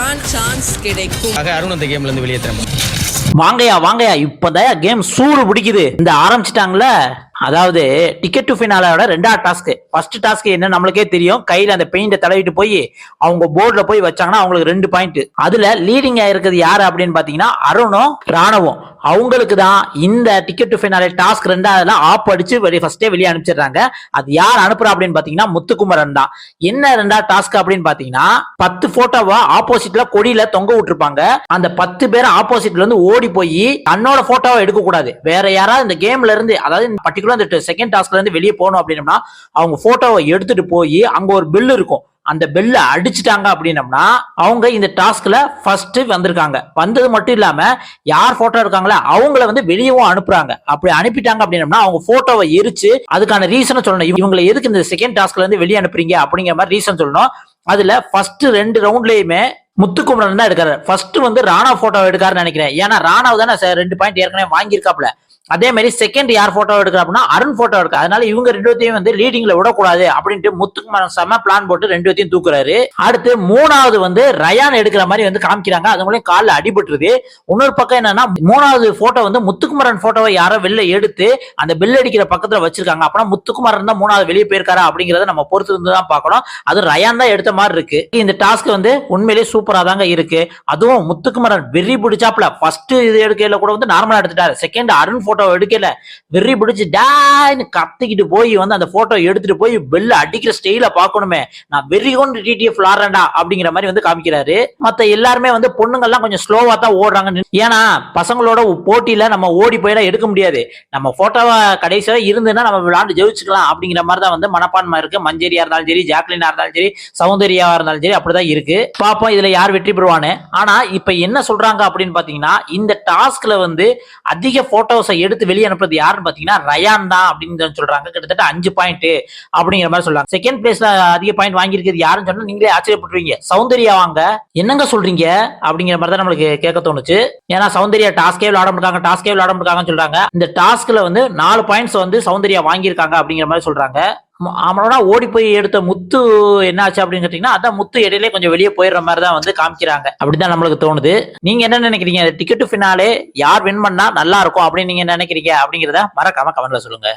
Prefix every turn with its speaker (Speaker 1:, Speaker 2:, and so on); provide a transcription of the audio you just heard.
Speaker 1: தான் சான்ஸ் கிடைக்கும்.
Speaker 2: அருண் அந்த கேம்ல இருந்து வெளியேற்றணும்.
Speaker 3: வாங்கயா இப்பதான் கேம் சூடு பிடிக்குது. இந்த ஆரம்பிச்சிட்டாங்களே, அதாவது டிக்கெட் டு ஃபினாலோட ரெண்டாவது டாஸ்க். ஃபர்ஸ்ட் டாஸ்க் என்ன நம்மளுக்கே தெரியும், கையில அந்த பெயிண்ட தடவிட்டு போய் அவங்க போர்டுல போய் வச்சாங்கன்னா அவங்களுக்கு 2 பாயிண்ட். அதுல லீடிங் ஆயிருக்கிறது யாரு அப்படின்னு பாத்தீங்கன்னா அருணும் ராணவும். அவங்களுக்கு தான் இந்த டிக்கெட் டு ஃபினாலே டாஸ்க் ரெண்டாவதுல ஆப் அடிச்சு ஃபர்ஸ்டே வெளியே அனுப்பிச்சிடுறாங்க. அது யார் அனுப்புறா அப்படின்னு பாத்தீங்கன்னா முத்துக்குமரன் தான். என்ன ரெண்டாவது டாஸ்க் அப்படின்னு பாத்தீங்கன்னா 10 போட்டோவா ஆப்போசிட்ல கொடியில தொங்க விட்டுருப்பாங்க. அந்த 10 பேரை ஆப்போசிட்ல இருந்து ஓடி போய் தன்னோட போட்டோவை எடுக்க கூடாது, வேற யாராவது இந்த கேம்ல இருந்து, அதாவது இந்த செகண்ட் டாஸ்க்ல இருந்து வெளியே போகணும் அப்படின்னா அவங்க போட்டோவை எடுத்துட்டு போய் அங்க ஒரு பெல் இருக்கும், அந்த பெல்ல அடிச்சுட்டாங்க அப்படின்னம்னா அவங்க இந்த டாஸ்க்ல ஃபர்ஸ்ட் வந்திருக்காங்க. வந்தது மட்டும் இல்லாம யார் போட்டோ இருக்காங்களோ அவங்கள வந்து வெளியவும் அனுப்புறாங்க. அப்படி அனுப்பிட்டாங்க அப்படின்னம்னா அவங்க போட்டோவை எரிச்சு அதுக்கான ரீசனை சொல்லணும். இவங்களை எதுக்கு இந்த செகண்ட் டாஸ்க்ல இருந்து வெளியே அனுப்புறீங்க அப்படிங்கிற மாதிரி ரீசன் சொல்லணும். அதுல ஃபர்ஸ்ட் 2 ரவுண்ட்லயுமே முத்துக்குமரன் தான் எடுக்காரு. ஃபர்ஸ்ட் வந்து ராணா போட்டோ எடுக்காருன்னு நினைக்கிறேன். ஏன்னா ராணாவை தானே 2 பாயிண்ட் ஏற்கனவே வாங்கியிருக்காப்ல. அதே மாதிரி செகண்ட் யார் போட்டோ எடுக்கிற அப்படின்னா அருண் போட்டோ எடுக்க. அதனால இவங்க 2 பேத்தையும் வந்து லீடிங்ல விடக்கூடாது அப்படின்ட்டு முத்துக்குமரன் செம பிளான் போட்டு 2 பேத்தையும் தூக்குறாரு. அடுத்து 3வது வந்து ரயான் எடுக்கிற மாதிரி வந்து காமிக்கிறாங்க. அது மூலம் காலில் அடிபட்டுருது. இன்னொரு பக்கம் என்னன்னா 3வது போட்டோ வந்து முத்துக்குமரன் போட்டோவை யாரோ வெளில எடுத்து அந்த பெல் அடிக்கிற பக்கத்துல வச்சிருக்காங்க. அப்படின்னா முத்துக்குமரன் தான் 3வது வெளியே போயிருக்காரா அப்படிங்கறத நம்ம பொறுத்து இருந்து தான் பார்க்கணும். அது ரயான் தான் எடுத்த மாதிரி இருக்கு. இந்த டாஸ்க் வந்து உண்மையிலேயே சூப்பரா தாங்க இருக்கு. அதுவும் முத்துக்குமரன் வெறி பிடிச்சாப்ல. ஃபர்ஸ்ட் இது எடுக்கையில கூட வந்து நார்மலா எடுத்துட்டாரு. செகண்ட் அருண் போட்டோ எடுக்கல, வெறி பிடிச்சு டான்னு கத்திக்கிட்டு போய் வந்து அந்த போட்டோ எடுத்துட்டு போய் பெல்ல அடிக்கிற ஸ்டைல பாக்கணுமே, நான் வெறி கொண்டு டிடிஎஃப் விளாடுறேன்டா அப்படிங்கிற மாதிரி வந்து காமிக்கிறாரு. மத்த எல்லாருமே வந்து பொண்ணுங்க எல்லாம் கொஞ்சம் ஸ்லோவா தான் ஓடுறாங்க. ஏன்னா பசங்களோட போட்டியில நம்ம ஓடி போயெல்லாம் எடுக்க முடியாது. நம்ம போட்டோவை கடைசியா இருந்துன்னா நம்ம விளையாண்டு ஜெயிச்சுக்கலாம் அப்படிங்கிற மாதிரி தான் வந்து மனப்பான்மை இருக்கு. மஞ்சரியா இருந்தாலும் சரி, ஜாக்லினா இருந்தாலும் சரி, சௌந்தர்யாவா இருந்தாலும் சரி, அப்படிதான் இருக்கு. பாப்போம் இதுல யார் வெற்றி பெறுவான்னு. ஆனா இப்ப என்ன சொல்றாங்க அப்படின்னு பாத்தீங்கன்னா இந்த டாஸ்க்ல வந்து அதிக போட்டோஸை எடுத்து வெளியே அனுப்புறது யாருன்னு பாத்தீங்கன்னா ரயான் தான் அப்படின்னு சொல்றாங்க. கிட்டத்தட்ட 5 பாயிண்ட் அப்படிங்கிற மாதிரி சொல்றாங்க. செகண்ட் பிளேஸ்ல அதிக பாயிண்ட் வாங்கியிருக்கிறது யாருன்னு சொன்னா நீங்களே ஆச்சரியப்பட்டுருவீங்க, சௌந்தர்யா வாங்க. என்னங்க சொல்றீங்க அப்படிங்கிற மாதிரி தான் நம்மளுக்கு கேட்க தோணுச்சு. ஏன்னா சௌந்தர்யா டாஸ்கே விளையாட சொல்றாங்க. இந்த டாஸ்க்ல வந்து 4 பாயிண்ட்ஸ் வந்து சௌந்தர்யா வாங்கியிருக்காங்க அப்படிங்கிற மாதிரி சொல்றாங்க. அவனோட ஓடி போய் எடுத்த முத்து என்ன ஆச்சு அப்படின்னு கேட்டீங்கன்னா அதான் முத்து இடையிலே கொஞ்சம் வெளியே போயிடுற மாதிரி தான் வந்து காமிக்கிறாங்க. அப்படிதான் நம்மளுக்கு தோணுது. நீங்க என்ன நினைக்கிறீங்க? டிக்கெட் ஃபினாலே யார் வின் பண்ணா நல்லா இருக்கும் அப்படின்னு நீங்க நினைக்கிறீங்க அப்படிங்கிறத மறக்காம கமெண்ட்ல சொல்லுங்க.